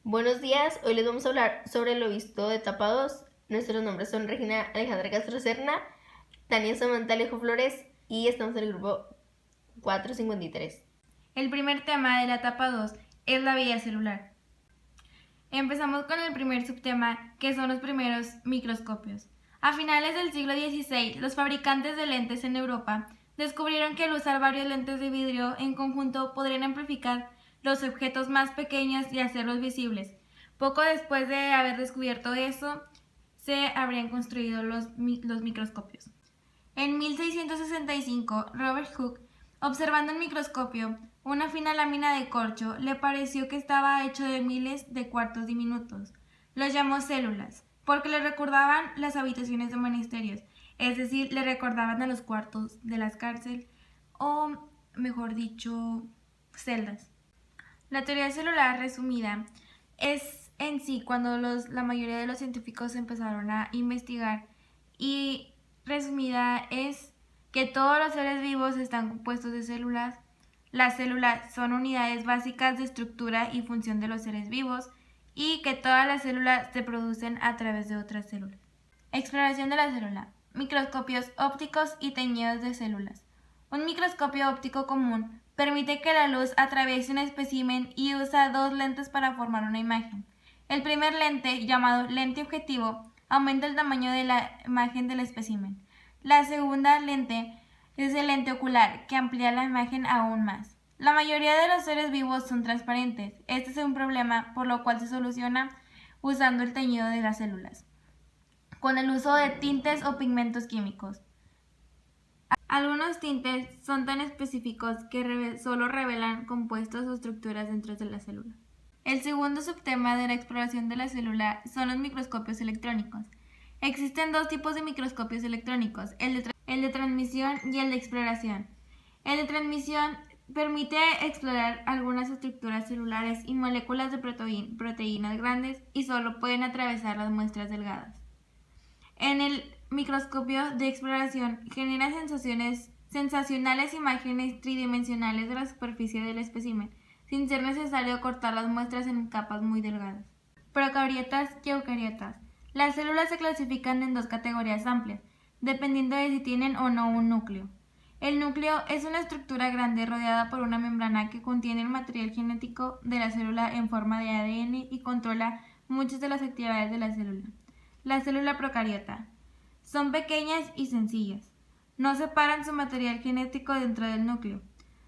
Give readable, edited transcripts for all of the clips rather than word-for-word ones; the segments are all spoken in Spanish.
Buenos días, hoy les vamos a hablar sobre lo visto de etapa 2. Nuestros nombres son Regina Alejandra Castro Serna, Tania Samantha Alejo Flores y estamos en el grupo 453. El primer tema de la etapa 2 es la vida celular. Empezamos con el primer subtema, que son los primeros microscopios. A finales del siglo XVI, los fabricantes de lentes en Europa descubrieron que al usar varios lentes de vidrio en conjunto podrían amplificar los objetos más pequeños y hacerlos visibles. Poco después de haber descubierto eso, se habrían construido los microscopios. En 1665, Robert Hooke, observando el microscopio, una fina lámina de corcho, le pareció que estaba hecho de miles de cuartos diminutos. Los llamó células, porque le recordaban las habitaciones de monasterios, es decir, le recordaban a los cuartos de las cárceles, o mejor dicho, celdas. La teoría celular resumida es en sí cuando la mayoría de los científicos empezaron a investigar, y resumida es que todos los seres vivos están compuestos de células. Las células son unidades básicas de estructura y función de los seres vivos y que todas las células se producen a través de otras células. Exploración de la célula. Microscopios ópticos y teñidos de células. Un microscopio óptico común permite que la luz atraviese un espécimen y usa dos lentes para formar una imagen. El primer lente, llamado lente objetivo, aumenta el tamaño de la imagen del espécimen. La segunda lente es el lente ocular, que amplía la imagen aún más. La mayoría de los seres vivos son transparentes. Este es un problema, por lo cual se soluciona usando el teñido de las células, con el uso de tintes o pigmentos químicos. Algunos tintes son tan específicos que solo revelan compuestos o estructuras dentro de la célula. El segundo subtema de la exploración de la célula son los microscopios electrónicos. Existen dos tipos de microscopios electrónicos, el de transmisión y el de exploración. El de transmisión permite explorar algunas estructuras celulares y moléculas de proteínas grandes y solo pueden atravesar las muestras delgadas. En el microscopio de exploración genera sensacionales imágenes tridimensionales de la superficie del espécimen, sin ser necesario cortar las muestras en capas muy delgadas. Procariotas y eucariotas. Las células se clasifican en dos categorías amplias, dependiendo de si tienen o no un núcleo. El núcleo es una estructura grande rodeada por una membrana que contiene el material genético de la célula en forma de ADN y controla muchas de las actividades de la célula. La célula procariota. Son pequeñas y sencillas. No separan su material genético dentro del núcleo.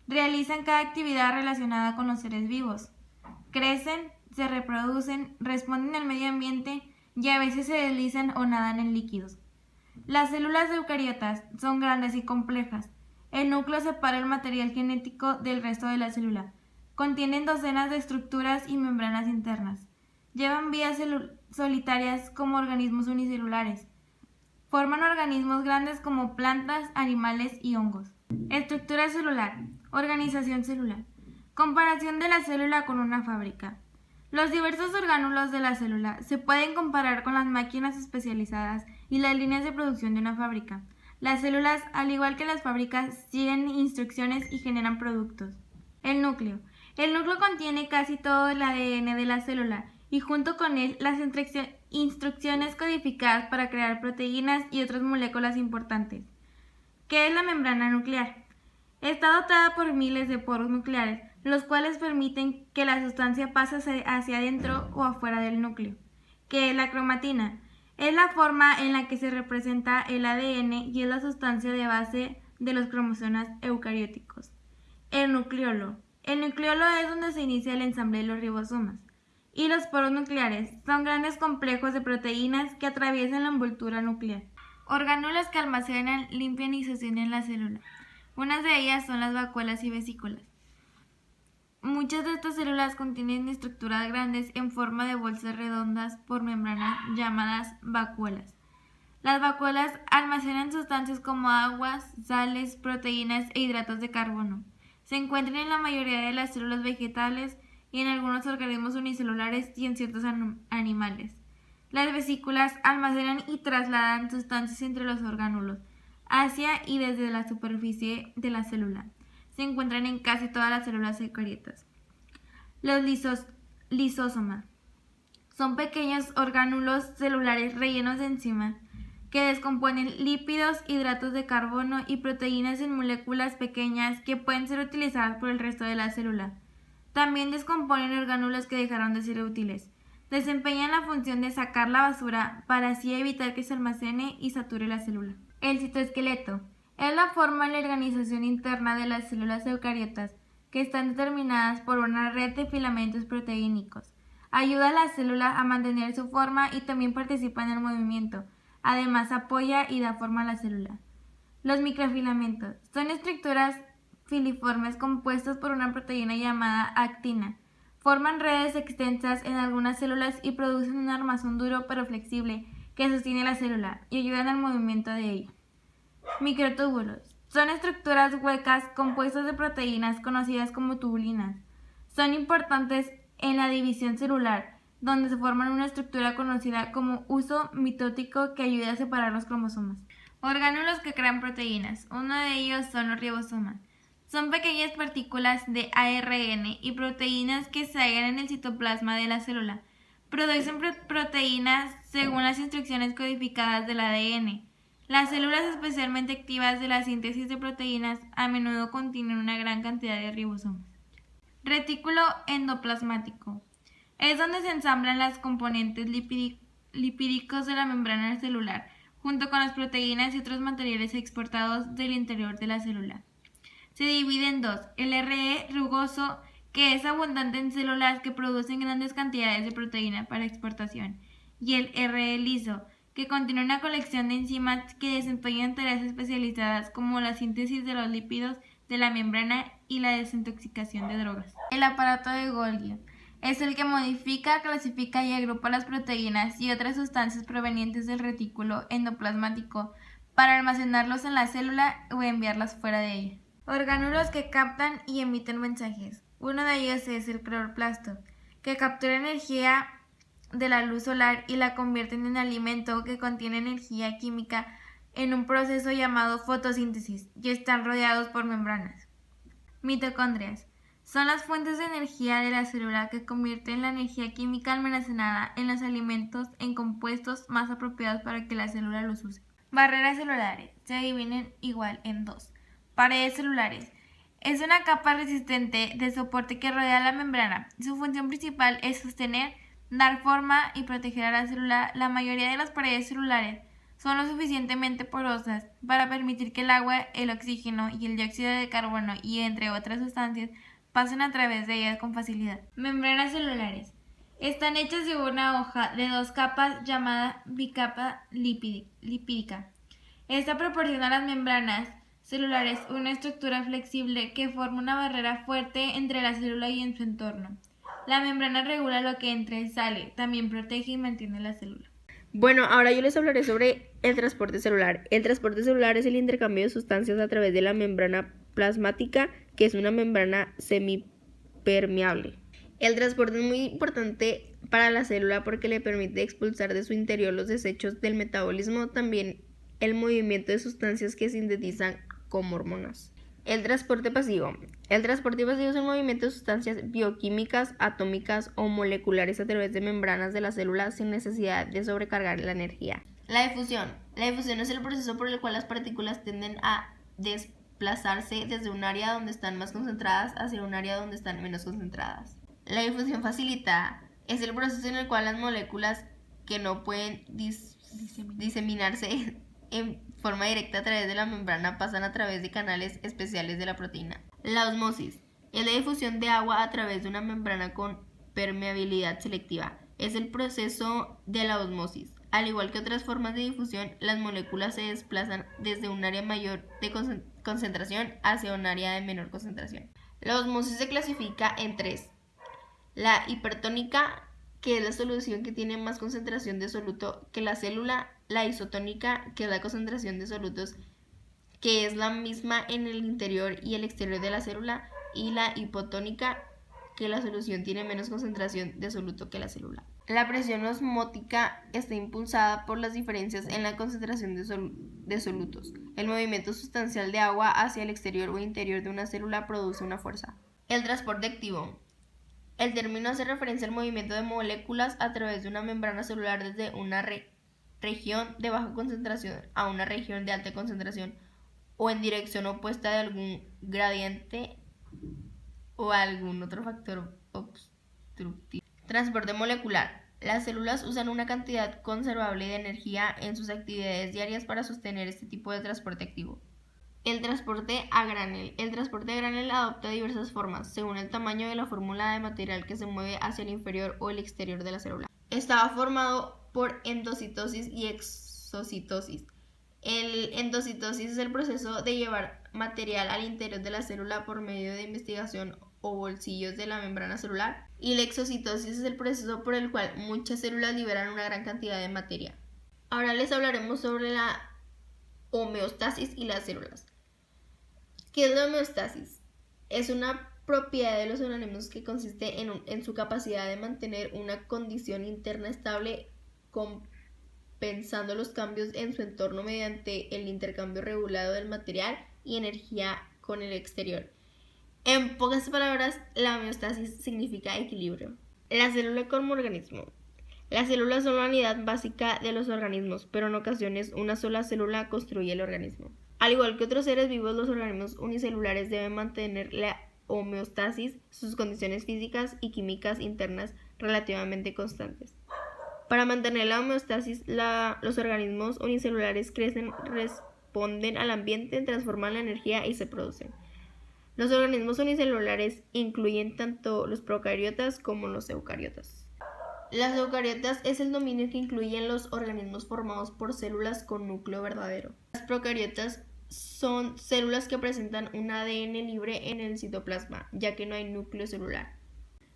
Realizan cada actividad relacionada con los seres vivos. Crecen, se reproducen, responden al medio ambiente y a veces se deslizan o nadan en líquidos. Las células eucariotas son grandes y complejas. El núcleo separa el material genético del resto de la célula. Contienen docenas de estructuras y membranas internas. Llevan vidas solitarias como organismos unicelulares. Forman organismos grandes como plantas, animales y hongos. Estructura celular. Organización celular. Comparación de la célula con una fábrica. Los diversos orgánulos de la célula se pueden comparar con las máquinas especializadas y las líneas de producción de una fábrica. Las células, al igual que las fábricas, siguen instrucciones y generan productos. El núcleo. El núcleo contiene casi todo el ADN de la célula y junto con él las instrucciones codificadas para crear proteínas y otras moléculas importantes. ¿Qué es la membrana nuclear? Está dotada por miles de poros nucleares, los cuales permiten que la sustancia pase hacia adentro o afuera del núcleo. ¿Qué es la cromatina? Es la forma en la que se representa el ADN y es la sustancia de base de los cromosomas eucarióticos. El nucleolo. El nucleolo es donde se inicia el ensamble de los ribosomas. Y los poros nucleares son grandes complejos de proteínas que atraviesan la envoltura nuclear. Orgánulos que almacenan, limpian y sostienen la célula. Unas de ellas son las vacuolas y vesículas. Muchas de estas células contienen estructuras grandes en forma de bolsas redondas por membranas llamadas vacuolas. Las vacuolas almacenan sustancias como aguas, sales, proteínas e hidratos de carbono. Se encuentran en la mayoría de las células vegetales y en algunos organismos unicelulares y en ciertos animales. Las vesículas almacenan y trasladan sustancias entre los orgánulos, hacia y desde la superficie de la célula. Se encuentran en casi todas las células eucariotas. Los lisósomas. son pequeños orgánulos celulares rellenos de enzimas que descomponen lípidos, hidratos de carbono y proteínas en moléculas pequeñas que pueden ser utilizadas por el resto de la célula. También descomponen orgánulos que dejaron de ser útiles. Desempeñan la función de sacar la basura para así evitar que se almacene y sature la célula. El citoesqueleto es la forma de la organización interna de las células eucariotas que están determinadas por una red de filamentos proteínicos. Ayuda a la célula a mantener su forma y también participa en el movimiento. Además, apoya y da forma a la célula. Los microfilamentos son estructuras filiformes compuestas por una proteína llamada actina. Forman redes extensas en algunas células y producen un armazón duro pero flexible que sostiene la célula y ayudan al movimiento de ella. Microtúbulos son estructuras huecas compuestas de proteínas conocidas como tubulinas. Son importantes en la división celular, donde se forman una estructura conocida como huso mitótico que ayuda a separar los cromosomas. Orgánulos que crean proteínas. Uno de ellos son los ribosomas. Son pequeñas partículas de ARN y proteínas que se hallan en el citoplasma de la célula. Producen proteínas según las instrucciones codificadas del ADN. Las células especialmente activas de la síntesis de proteínas a menudo contienen una gran cantidad de ribosomas. Retículo endoplasmático. Es donde se ensamblan los componentes lipídicos de la membrana celular, junto con las proteínas y otros materiales exportados del interior de la célula. Se divide en dos, el RE rugoso, que es abundante en células que producen grandes cantidades de proteína para exportación, y el RE liso, que contiene una colección de enzimas que desempeñan tareas especializadas como la síntesis de los lípidos de la membrana y la desintoxicación de drogas. El aparato de Golgi es el que modifica, clasifica y agrupa las proteínas y otras sustancias provenientes del retículo endoplasmático para almacenarlos en la célula o enviarlas fuera de ella. Orgánulos que captan y emiten mensajes. Uno de ellos es el cloroplasto, que captura energía de la luz solar y la convierten en alimento que contiene energía química en un proceso llamado fotosíntesis y están rodeados por membranas. Mitocondrias son las fuentes de energía de la célula que convierten la energía química almacenada en los alimentos en compuestos más apropiados para que la célula los use. Barreras celulares se dividen igual en dos. Paredes celulares. Es una capa resistente de soporte que rodea la membrana. Su función principal es sostener, dar forma y proteger a la célula. La mayoría de las paredes celulares son lo suficientemente porosas para permitir que el agua, el oxígeno y el dióxido de carbono y entre otras sustancias pasen a través de ellas con facilidad. Membranas celulares. Están hechas de una hoja de dos capas llamada bicapa lipídica. Esta proporciona a las membranas celulares una estructura flexible que forma una barrera fuerte entre la célula y en su entorno. La membrana regula lo que entra y sale, también protege y mantiene la célula. Bueno, ahora yo les hablaré sobre el transporte celular. El transporte celular es el intercambio de sustancias a través de la membrana plasmática, que es una membrana semipermeable. El transporte es muy importante para la célula porque le permite expulsar de su interior los desechos del metabolismo, también el movimiento de sustancias que sintetizan como hormonas. El transporte pasivo. El transporte pasivo es el movimiento de sustancias bioquímicas, atómicas o moleculares a través de membranas de la célula sin necesidad de sobrecargar la energía. La difusión. La difusión es el proceso por el cual las partículas tienden a desplazarse desde un área donde están más concentradas hacia un área donde están menos concentradas. La difusión facilitada es el proceso en el cual las moléculas que no pueden diseminarse en forma directa a través de la membrana pasan a través de canales especiales de la proteína. La osmosis es la difusión de agua a través de una membrana con permeabilidad selectiva. Es el proceso de la osmosis. Al igual que otras formas de difusión, las moléculas se desplazan desde un área mayor de concentración hacia un área de menor concentración. La osmosis se clasifica en tres. La hipertónica, que es la solución que tiene más concentración de soluto que la célula. La isotónica, que es la concentración de solutos que es la misma en el interior y el exterior de la célula. Y la hipotónica, que la solución tiene menos concentración de soluto que la célula. La presión osmótica está impulsada por las diferencias en la concentración de solutos. El movimiento sustancial de agua hacia el exterior o interior de una célula produce una fuerza. El transporte activo. El término hace referencia al movimiento de moléculas a través de una membrana celular desde una región de baja concentración a una región de alta concentración o en dirección opuesta de algún gradiente o algún otro factor obstructivo. Transporte molecular. Las células usan una cantidad considerable de energía en sus actividades diarias para sostener este tipo de transporte activo. El transporte a granel. El transporte a granel adopta diversas formas, según el tamaño de la fórmula de material que se mueve hacia el interior o el exterior de la célula. Estaba formado por endocitosis y exocitosis. El endocitosis es el proceso de llevar material al interior de la célula por medio de investigación o bolsillos de la membrana celular, y la exocitosis es el proceso por el cual muchas células liberan una gran cantidad de materia. Ahora les hablaremos sobre la homeostasis y las células. ¿Qué es la homeostasis? Es una propiedad de los organismos que consiste en su capacidad de mantener una condición interna estable, compensando los cambios en su entorno mediante el intercambio regulado del material y energía con el exterior. En pocas palabras, la homeostasis significa equilibrio. La célula como organismo. Las células son la unidad básica de los organismos, pero en ocasiones una sola célula construye el organismo. Al igual que otros seres vivos, los organismos unicelulares deben mantener la homeostasis, sus condiciones físicas y químicas internas relativamente constantes. Para mantener la homeostasis, los organismos unicelulares crecen, responden al ambiente, transforman la energía y se producen. Los organismos unicelulares incluyen tanto los procariotas como los eucariotas. Las eucariotas es el dominio que incluyen los organismos formados por células con núcleo verdadero. Las procariotas son células que presentan un ADN libre en el citoplasma, ya que no hay núcleo celular.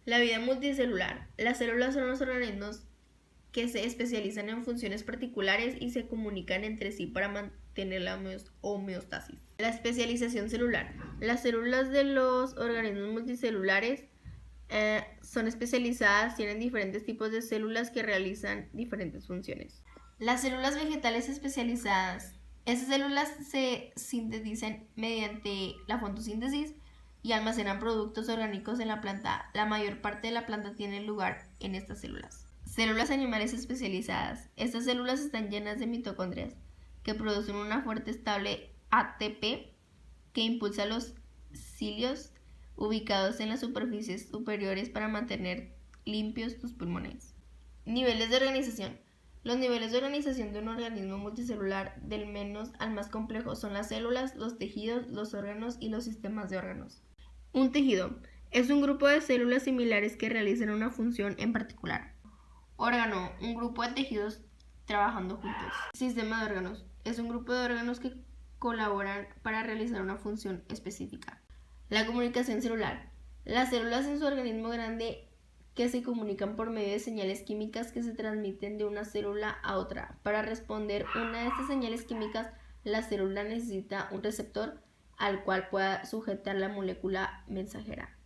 La vida multicelular. Las células son los organismos que se especializan en funciones particulares y se comunican entre sí para mantener la homeostasis. La especialización celular. Las células de los organismos multicelulares son especializadas, tienen diferentes tipos de células que realizan diferentes funciones. Las células vegetales especializadas. Estas células se sintetizan mediante la fotosíntesis y almacenan productos orgánicos en la planta. La mayor parte de la planta tiene lugar en estas células. Células animales especializadas. Estas células están llenas de mitocondrias que producen una fuerte estable ATP que impulsa los cilios ubicados en las superficies superiores para mantener limpios tus pulmones. Niveles de organización. Los niveles de organización de un organismo multicelular, del menos al más complejo, son las células, los tejidos, los órganos y los sistemas de órganos. Un tejido es un grupo de células similares que realizan una función en particular. Órgano, un grupo de tejidos trabajando juntos. Sistema de órganos, es un grupo de órganos que colaboran para realizar una función específica. La comunicación celular. Las células en su organismo grande que se comunican por medio de señales químicas que se transmiten de una célula a otra. Para responder una de estas señales químicas, la célula necesita un receptor al cual pueda sujetar la molécula mensajera.